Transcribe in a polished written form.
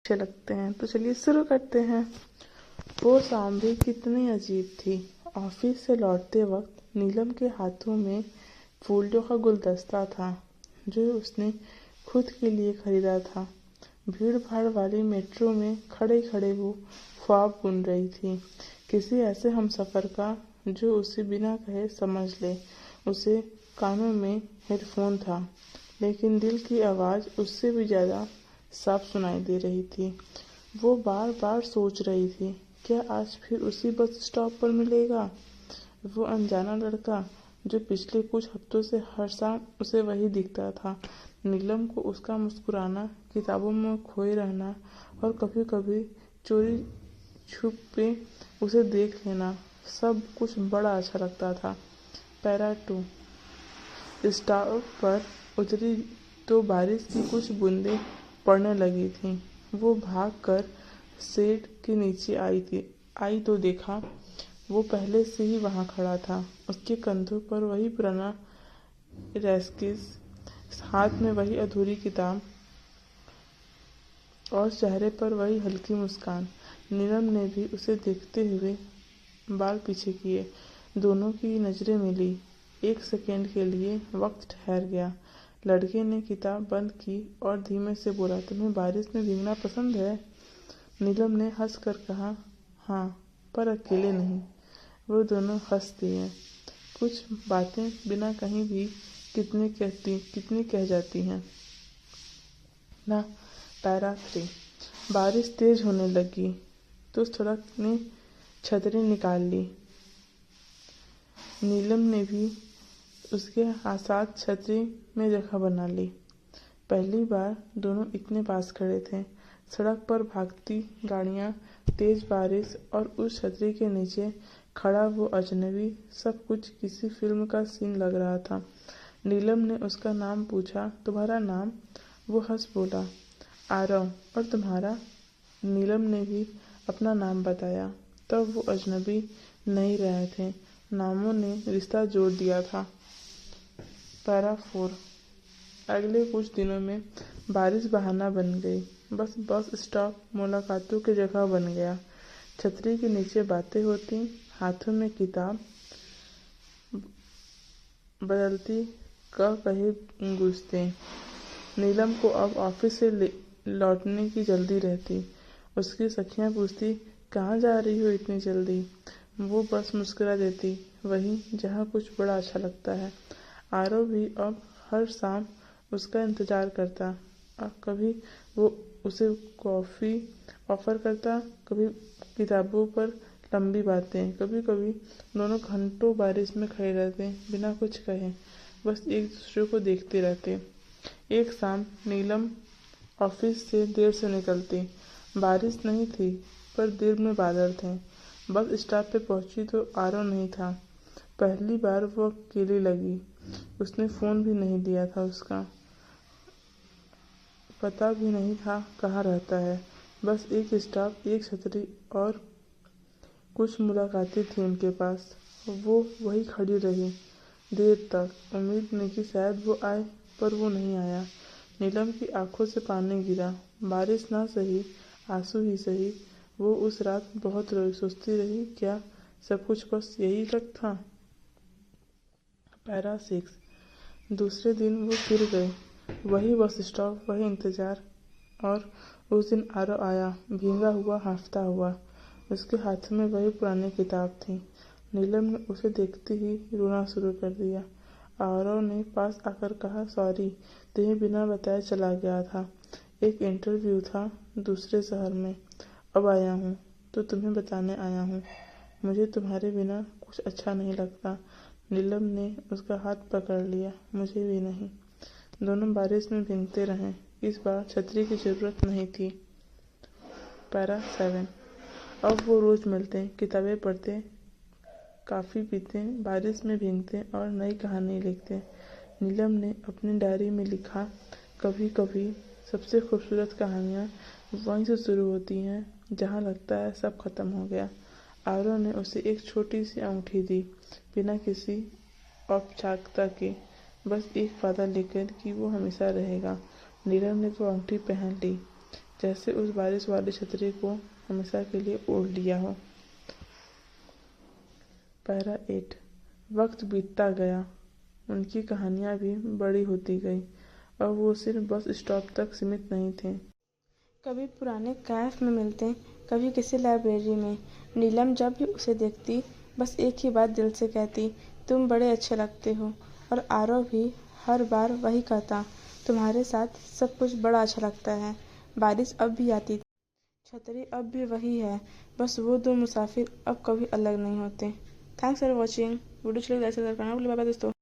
अच्छे लगते हैं, तो चलिए शुरू करते हैं। वो शाम भी कितनी अजीब थी। ऑफिस से लौटते वक्त नीलम के हाथों में फूलों का गुलदस्ता था जो उसने खुद के लिए खरीदा था। भीड़ भाड़ वाली मेट्रो में खड़े खड़े वो ख्वाब बुन रही थी, किसी ऐसे हमसफर का जो उसे बिना कहे समझ ले। उसे कानों में हेडफोन था, लेकिन दिल की आवाज़ उससे भी ज़्यादा साफ सुनाई दे रही थी। वो बार बार सोच रही थी, क्या आज फिर उसी बस स्टॉप पर मिलेगा वो अनजाना लड़का जो पिछले कुछ हफ्तों से हर शाम उसे वही दिखता था। नीलम को उसका मुस्कुराना, किताबों में खोए रहना और कभी कभी चोरी छुप पे उसे देख लेना सब कुछ बड़ा अच्छा लगता था। पैरा 2 स्टॉप पर उतरी तो बारिश की कुछ बूंदें पड़ने लगी थीं। वो भागकर शेड के नीचे आई तो देखा वो पहले से ही वहां खड़ा था। उसके कंधों पर वही पुराना रैस्किस, हाथ में वही अधूरी किताब और चेहरे पर वही हल्की मुस्कान। नीलम ने भी उसे देखते हुए बाल पीछे किए। दोनों की नजरें मिली। एक सेकंड के लिए वक्त ठहर गया। लड़के ने किताब बंद की और धीमे से बोला, तुम्हें बारिश में भीगना पसंद है? नीलम ने हंसकर कहा, हाँ, पर अकेले नहीं। वो दोनों हंस दिए। कुछ बातें बिना कहीं भी कितनी कह जाती हैं ना। पैरा 3 बारिश तेज होने लगी तो सड़क ने छतरी निकाल ली। नीलम ने भी उसके साथ छतरी में जगह बना ली। पहली बार दोनों इतने पास खड़े थे। सड़क पर भागती गाड़ियां, तेज बारिश और उस छतरी के नीचे खड़ा वो अजनबी, सब कुछ किसी फिल्म का सीन लग रहा था। नीलम ने उसका नाम पूछा, तुम्हारा नाम? वो हंस बोला, आरव। और तुम्हारा? नीलम ने भी अपना नाम बताया। तब वो अजनबी नहीं रहे थे, नामों ने रिश्ता जोड़ दिया था। पैरा 4 अगले कुछ दिनों में बारिश बहाना बन गई। बस स्टॉप मुलाकातों की जगह बन गया। छतरी के नीचे बातें होती, हाथों में किताब बदलती, कहीं गूंजते। नीलम को अब ऑफिस से लौटने की जल्दी रहती। उसकी सखियां पूछती, कहाँ जा रही हो इतनी जल्दी? वो बस मुस्कुरा देती, वहीं जहाँ कुछ बड़ा अच्छा लगता है। आरव भी अब हर शाम उसका इंतजार करता। कभी वो उसे कॉफ़ी ऑफर करता, कभी किताबों पर लंबी बातें। कभी कभी दोनों घंटों बारिश में खड़े रहते, बिना कुछ कहे, बस एक दूसरे को देखते रहते। एक शाम नीलम ऑफिस से देर से निकलती। बारिश नहीं थी, पर दिल में बादल थे। बस स्टॉप पे पहुंची तो आरव नहीं था। पहली बार वो अकेली लगी। उसने फ़ोन भी नहीं लिया था, उसका पता भी नहीं था कहाँ रहता है। बस एक स्टॉप, एक छतरी और कुछ मुलाकातें थी उनके पास। वो वही खड़ी रही देर तक, उम्मीद में कि शायद वो आए, पर वो नहीं आया। नीलम की आंखों से पानी गिरा। बारिश ना सही, आंसू ही सही। वो उस रात बहुत रोई, सोचती रही, क्या सब कुछ बस यही तक था? पैरा 6 दूसरे दिन वो फिर गए। वही बस स्टॉप, वही इंतजार। और उस दिन आरव आया, भीगा हुआ, हांफता हुआ। उसके हाथ में वही पुरानी किताब थी। नीलम ने उसे देखते ही रोना शुरू कर दिया। आरव ने पास आकर कहा, सॉरी, तुम्हें बिना बताए चला गया था। एक इंटरव्यू था दूसरे शहर में। अब आया हूँ तो तुम्हें बताने आया हूँ। मुझे तुम्हारे बिना कुछ अच्छा नहीं लगता। नीलम ने उसका हाथ पकड़ लिया, मुझे भी नहीं। दोनों बारिश में भीगते रहे। इस बार छतरी की जरूरत नहीं थी। पैरा 7 अब वो रोज मिलते, किताबें पढ़ते, काफ़ी पीते, बारिश में भीगते और नई कहानी लिखते। नीलम ने अपनी डायरी में लिखा, कभी कभी सबसे खूबसूरत कहानियाँ वहीं से शुरू होती हैं जहाँ लगता है सब खत्म हो गया। आरव ने उसे एक छोटी सी अंगूठी दी, बिना किसी औपचारिकता के, बस एक वादा लेकर कि वो हमेशा रहेगा। नीलम ने वो अंगूठी पहन ली। जैसे उस बारिश वाली छतरी को हमेशा के लिए ओढ़ लिया हो। पैरा 8। वक्त बीतता गया, उनकी कहानियाँ भी बड़ी होती गई और वो सिर्फ बस स्टॉप तक सीमित नहीं थे। कभी पुराने कैफ में मिलते, कभी किसी लाइब्रेरी में। नीलम जब भी उसे देखती बस एक ही बात दिल से कहती, तुम बड़े अच्छे लगते हो। और आरव भी हर बार वही कहता, तुम्हारे साथ सब कुछ बड़ा अच्छा लगता है। बारिश अब भी आती थी, छतरी अब भी वही है, बस वो दो मुसाफिर अब कभी अलग नहीं होते। Thanks for watching. वीडियो अच्छी लगी तो लाइक शेयर करना भूलिए। बाय बाय दोस्तों।